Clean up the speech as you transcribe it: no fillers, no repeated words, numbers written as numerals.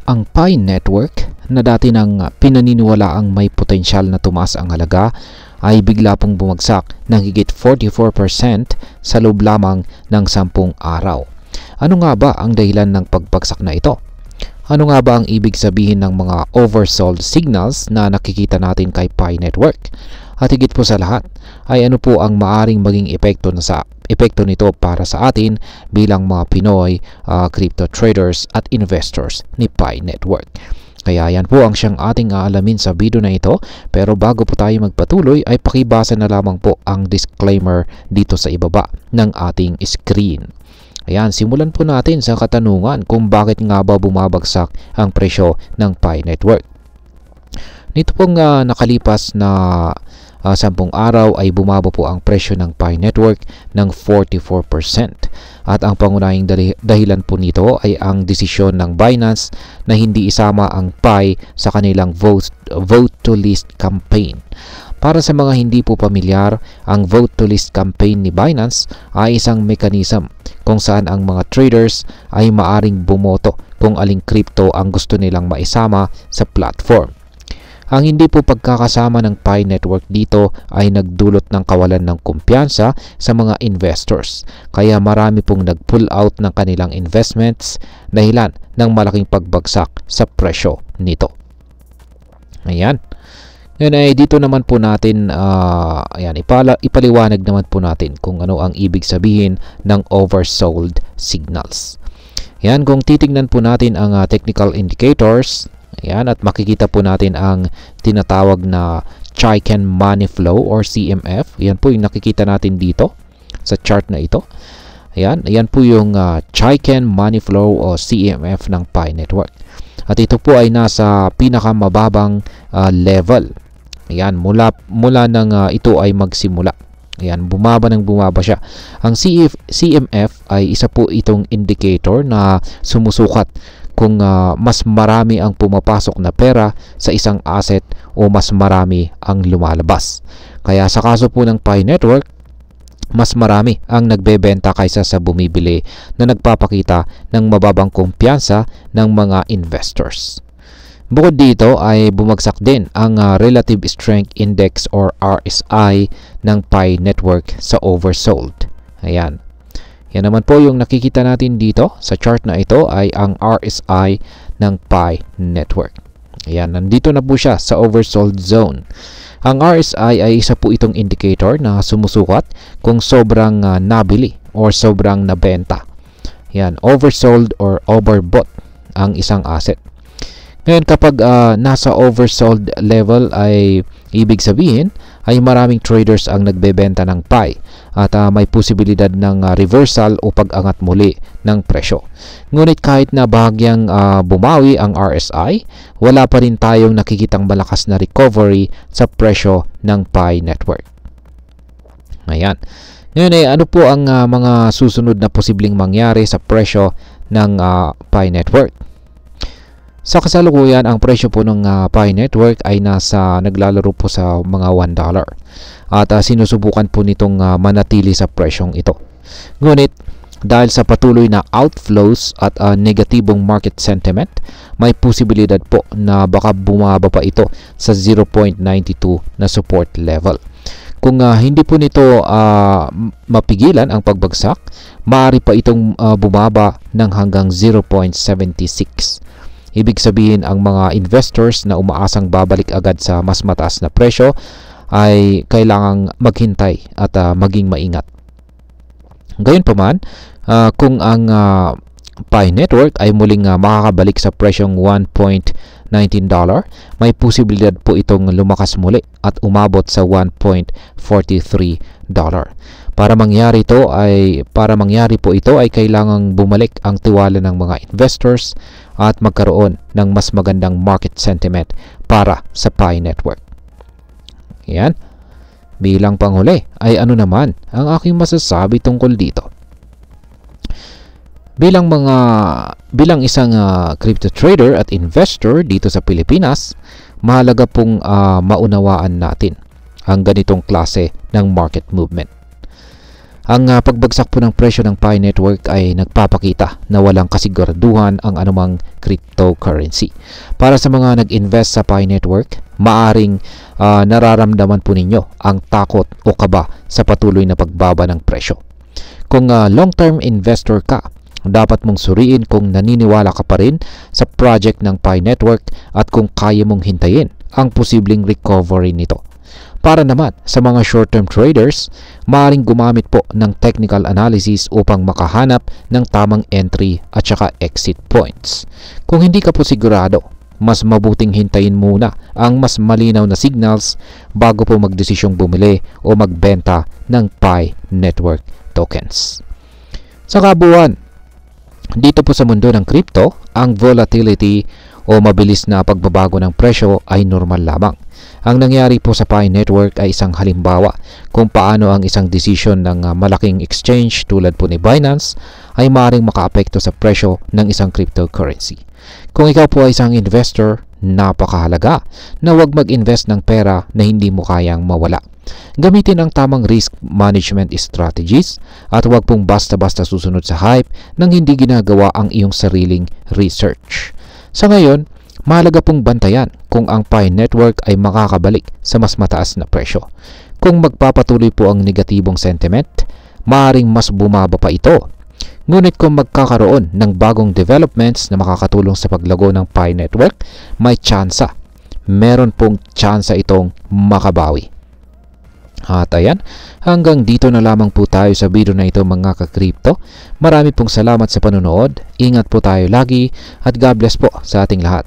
Ang Pi Network na dati nang pinaniniwalaang may potensyal na tumaas ang halaga ay bigla pong bumagsak ng higit 44% sa loob lamang ng 10 araw. Ano nga ba ang dahilan ng pagbagsak na ito? Ano nga ba ang ibig sabihin ng mga oversold signals na nakikita natin kay Pi Network? At higit po sa lahat ay ano po ang maaring maging epekto nito para sa atin bilang mga Pinoy crypto traders at investors ni Pi Network. Kaya yan po ang siyang ating aalamin sa video na ito, pero bago po tayo magpatuloy ay pakibasa na lamang po ang disclaimer dito sa ibaba ng ating screen. Ayan, simulan po natin sa katanungan kung bakit nga ba bumabagsak ang presyo ng Pi Network. Nito pong nakalipas na 10 araw ay bumaba po ang presyo ng Pi Network ng 44%. At ang pangunahing dahilan po nito ay ang desisyon ng Binance na hindi isama ang Pi sa kanilang vote to list campaign. Para sa mga hindi po pamilyar, ang vote to list campaign ni Binance ay isang mechanism kung saan ang mga traders ay maaring bumoto kung aling crypto ang gusto nilang maisama sa platform. Ang hindi po pagkakasama ng Pi Network dito ay nagdulot ng kawalan ng kumpiyansa sa mga investors. Kaya marami pong nag-pull out ng kanilang investments dahilan ng malaking pagbagsak sa presyo nito. Ayan. Ngayon ay dito naman po natin ipaliwanag naman po natin kung ano ang ibig sabihin ng oversold signals. Ayan, kung titingnan po natin ang technical indicators, ayan, at makikita po natin ang tinatawag na Chaiken Money Flow or CMF. Ayan po yung nakikita natin dito sa chart na ito. Ayan po yung Chaiken Money Flow o CMF ng Pi Network. At ito po ay nasa pinakamababang level. Ayan, mula nang ito ay magsimula. Ayan, bumaba siya. Ang CMF ay isa po itong indicator na sumusukat kung mas marami ang pumapasok na pera sa isang asset o mas marami ang lumalabas. Kaya sa kaso po ng Pi Network, mas marami ang nagbebenta kaysa sa bumibili na nagpapakita ng mababang kumpiyansa ng mga investors. Bukod dito ay bumagsak din ang Relative Strength Index or RSI ng Pi Network sa oversold. Ayan. Yan naman po yung nakikita natin dito sa chart na ito ay ang RSI ng Pi Network. Ayan, nandito na po siya sa oversold zone. Ang RSI ay isa po itong indicator na sumusukat kung sobrang nabili or sobrang nabenta. Yan, oversold or overbought ang isang asset. Ngayon kapag nasa oversold level ay ibig sabihin ay maraming traders ang nagbebenta ng Pi at may posibilidad ng reversal o pag-angat muli ng presyo. Ngunit kahit na bahagyang bumawi ang RSI, wala pa rin tayong nakikitang malakas na recovery sa presyo ng Pi Network. Ayan. Ngayon ay ano po ang mga susunod na posibleng mangyari sa presyo ng Pi Network? Sa kasalukuyan, ang presyo po ng Pi Network ay naglalaro po sa mga $1 at sinusubukan po nitong manatili sa presyong ito. Ngunit dahil sa patuloy na outflows at negatibong market sentiment, may posibilidad po na baka bumaba pa ito sa 0.92 na support level. Kung hindi po nito mapigilan ang pagbagsak, maaari pa itong bumaba ng hanggang 0.76. Ibig sabihin ang mga investors na umaasang babalik agad sa mas mataas na presyo ay kailangang maghintay at maging maingat. Gayunpaman, kung ang Pi Network ay muling makakabalik sa presyong $1.19, may posibilidad po itong lumakas muli at umabot sa $1.43. Para mangyari po ito ay kailangang bumalik ang tiwala ng mga investors at magkaroon ng mas magandang market sentiment para sa Pi Network. Yan. Bilang panghuli ay ano naman ang aking masasabi tungkol dito? Bilang isang crypto trader at investor dito sa Pilipinas, mahalaga pong maunawaan natin ang ganitong klase ng market movement. Ang pagbagsak po ng presyo ng Pi Network ay nagpapakita na walang kasiguraduhan ang anumang cryptocurrency. Para sa mga nag-invest sa Pi Network, maaring nararamdaman po ninyo ang takot o kaba sa patuloy na pagbaba ng presyo. Kung long-term investor ka, dapat mong suriin kung naniniwala ka pa rin sa project ng Pi Network at kung kaya mong hintayin ang posibleng recovery nito. Para naman sa mga short-term traders, maaaring gumamit po ng technical analysis upang makahanap ng tamang entry at saka exit points. Kung hindi ka po sigurado, mas mabuting hintayin muna ang mas malinaw na signals bago po magdesisyong bumili o magbenta ng Pi Network tokens. Sa kabuuan, dito po sa mundo ng crypto, ang volatility o mabilis na pagbabago ng presyo ay normal lamang. Ang nangyari po sa Pi Network ay isang halimbawa kung paano ang isang decision ng malaking exchange tulad po ni Binance ay maaaring makaapekto sa presyo ng isang cryptocurrency. Kung ikaw po ay isang investor, napakahalaga na huwag mag-invest ng pera na hindi mo kayang mawala. Gamitin ang tamang risk management strategies at huwag pong basta-basta susunod sa hype nang hindi ginagawa ang iyong sariling research. Sa ngayon, mahalaga pong bantayan kung ang Pi Network ay makakabalik sa mas mataas na presyo. Kung magpapatuloy po ang negatibong sentiment, maaaring mas bumaba pa ito. Ngunit kung magkakaroon ng bagong developments na makakatulong sa paglago ng Pi Network, may tsansa. Meron pong tsansa itong makabawi. At ayan, hanggang dito na lamang po tayo sa video na ito mga ka-crypto. Marami pong salamat sa panonood. Ingat po tayo lagi at God bless po sa ating lahat.